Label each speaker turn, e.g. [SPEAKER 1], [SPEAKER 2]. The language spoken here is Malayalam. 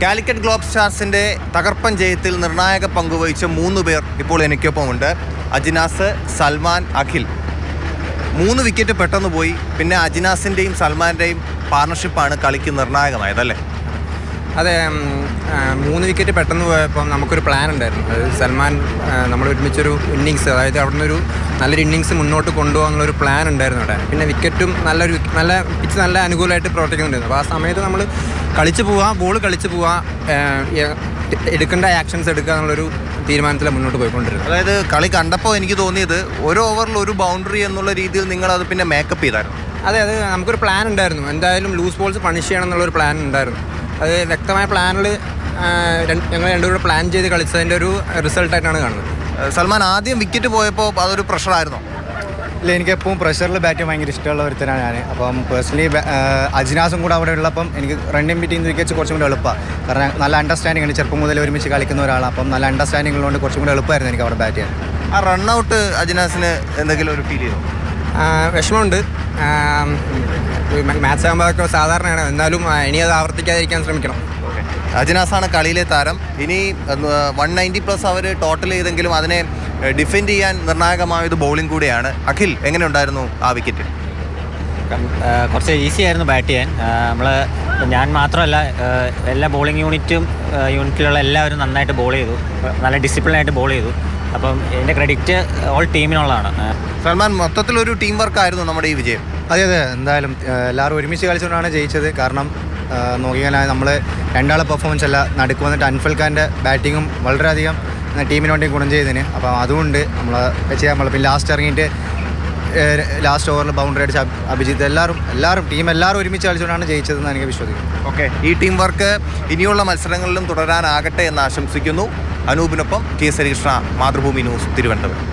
[SPEAKER 1] കാലിക്കറ്റ് ഗ്ലോബ് സ്റ്റാർസിൻ്റെ തകർപ്പൻ ജയത്തിൽ നിർണായക പങ്കുവഹിച്ച 3 പേർ ഇപ്പോൾ എനിക്കൊപ്പമുണ്ട്. അജിനാസ്, സൽമാൻ, അഖിൽ. 3 വിക്കറ്റ് പെട്ടെന്ന് പോയി. പിന്നെ അജിനാസിൻ്റെയും സൽമാൻ്റെയും പാർട്ണർഷിപ്പാണ് കളിക്ക് നിർണായകമായതല്ലേ?
[SPEAKER 2] അതെ, 3 വിക്കറ്റ് പെട്ടെന്ന് പോയപ്പോൾ നമുക്കൊരു പ്ലാൻ ഉണ്ടായിരുന്നു. അതായത് സൽമാൻ നമ്മൾ ഒരുമിച്ചൊരു ഇന്നിങ്സ്, അതായത് അവിടെ നിന്നൊരു നല്ലൊരു ഇന്നിങ്സ് മുന്നോട്ട് കൊണ്ടുപോകാനുള്ളൊരു പ്ലാൻ ഉണ്ടായിരുന്നു അവിടെ. പിന്നെ വിക്കറ്റും നല്ല പിച്ച് നല്ല അനുകൂലമായിട്ട് പ്രവർത്തിക്കുന്നുണ്ടായിരുന്നു. അപ്പോൾ ആ സമയത്ത് നമ്മൾ കളിച്ച് പോവുക, ബോൾ കളിച്ച് പോവുക, എടുക്കേണ്ട ആക്ഷൻസ് എടുക്കുക എന്നുള്ളൊരു തീരുമാനത്തിൽ മുന്നോട്ട് പോയിക്കൊണ്ടിരുന്നത്.
[SPEAKER 1] അതായത് കളി കണ്ടപ്പോൾ എനിക്ക് തോന്നിയത് ഒരു ഓവറിൽ ഒരു ബൗണ്ടറി എന്നുള്ള രീതിയിൽ നിങ്ങളത് പിന്നെ മേക്കപ്പ് ചെയ്തായിരുന്നു.
[SPEAKER 2] അതെ, നമുക്കൊരു പ്ലാൻ ഉണ്ടായിരുന്നു. എന്തായാലും ലൂസ് ബോൾസ് പണിഷ് ചെയ്യണം എന്നുള്ളൊരു പ്ലാൻ ഉണ്ടായിരുന്നു. അത് വ്യക്തമായ പ്ലാനിൽ ഞങ്ങൾ രണ്ടുകൂടെ പ്ലാൻ ചെയ്ത് കളിച്ചതിൻ്റെ ഒരു റിസൾട്ടായിട്ടാണ് കാണുന്നത്.
[SPEAKER 1] സൽമാൻ, ആദ്യം വിക്കറ്റ് പോയപ്പോൾ അതൊരു പ്രഷറായിരുന്നോ?
[SPEAKER 3] ഇല്ല, എനിക്ക് എപ്പോഴും പ്രഷറിൽ ബാറ്റ് ചെയ്യാൻ ഭയങ്കര ഇഷ്ടമുള്ള ഒരുത്തനാണ് ഞാൻ. അപ്പം പേഴ്സണലി അജിനാസും കൂടെ അവിടെ ഉള്ളപ്പം എനിക്ക് റണ്ണിങ് ബിറ്റ്വീൻ വിക്കറ്റ്സ് കുറച്ചും കൂടി എളുപ്പമാണ്. കാരണം നല്ല അണ്ടർസ്റ്റാൻഡിംഗ് ആണ്, ചെറുപ്പം മുതൽ ഒരുമിച്ച് കളിക്കുന്ന ഒരാളാണ്. അപ്പം നല്ല അണ്ടർസ്റ്റാൻഡിംഗ് ഉള്ളതുകൊണ്ട് കുറച്ചും കൂടി എളുപ്പമായിരുന്നു എനിക്ക് അവിടെ ബാറ്റ് ചെയ്യാൻ.
[SPEAKER 1] ആ റണ്ണൗട്ട് അജിനാസിന് എന്തെങ്കിലും ഒരു ഫീൽ ചെയ്തോ?
[SPEAKER 2] വിഷമമുണ്ട്. മാച്ച് ആകുമ്പോഴൊക്കെ സാധാരണയാണ്, എന്നാലും ഇനി അത് ആവർത്തിക്കാതിരിക്കാൻ ശ്രമിക്കണം.
[SPEAKER 1] അജിനാസാണ് കളിയിലെ താരം. ഇനി 190+ അവർ ടോട്ടൽ ചെയ്തെങ്കിലും അതിനെ ഡിഫെൻഡ് ചെയ്യാൻ നിർണായകമായത് ബൗളിംഗ് കൂടിയാണ്. അഖിൽ, എങ്ങനെയുണ്ടായിരുന്നു ആ വിക്കറ്റ്?
[SPEAKER 4] കുറച്ച് ഈസി ആയിരുന്നു ബാറ്റ് ചെയ്യാൻ. ഞാൻ മാത്രമല്ല, എല്ലാ ബോളിംഗ് യൂണിറ്റിലുള്ള എല്ലാവരും നന്നായിട്ട് ബോൾ ചെയ്തു, നല്ല ഡിസിപ്ലിനായിട്ട് ബോൾ ചെയ്തു. അപ്പം ഇതിൻ്റെ ക്രെഡിറ്റ് ഓൾ ടീമിനുള്ളതാണ്.
[SPEAKER 1] സൽമാൻ, മൊത്തത്തിലൊരു ടീം വർക്കായിരുന്നു നമ്മുടെ ഈ വിജയം.
[SPEAKER 3] അതെ, എന്തായാലും എല്ലാവരും ഒരുമിച്ച് കളിച്ചുകൊണ്ടാണ് ജയിച്ചത്. കാരണം നോക്കിയാൽ നമ്മൾ രണ്ടാളെ പെർഫോമൻസ് അല്ല, നടുക്ക് വന്നിട്ട് അൻഫൽ ഖാൻ്റെ ബാറ്റിങ്ങും വളരെയധികം ടീമിന് വേണ്ടി ഗുണം ചെയ്തതിന്. അപ്പം അതുകൊണ്ട് നമ്മൾ ചെയ്യാൻ പാടില്ല. പിന്നെ ലാസ്റ്റ് ഇറങ്ങിയിട്ട് ലാസ്റ്റ് ഓവറിൽ ബൗണ്ടറി അടിച്ച അഭിജിത്ത്, എല്ലാവരും ഒരുമിച്ച് കളിച്ചുകൊണ്ടാണ് ജയിച്ചതെന്ന് എനിക്ക് വിശ്വസിക്കുന്നു.
[SPEAKER 1] ഓക്കെ, ഈ ടീം വർക്ക് ഇനിയുള്ള മത്സരങ്ങളിലും തുടരാനാകട്ടെ എന്ന് ആശംസിക്കുന്നു. അനൂപിനൊപ്പം കെ. ശ്രീകൃഷ്ണ, മാതൃഭൂമി ന്യൂസ്, തിരുവനന്തപുരം.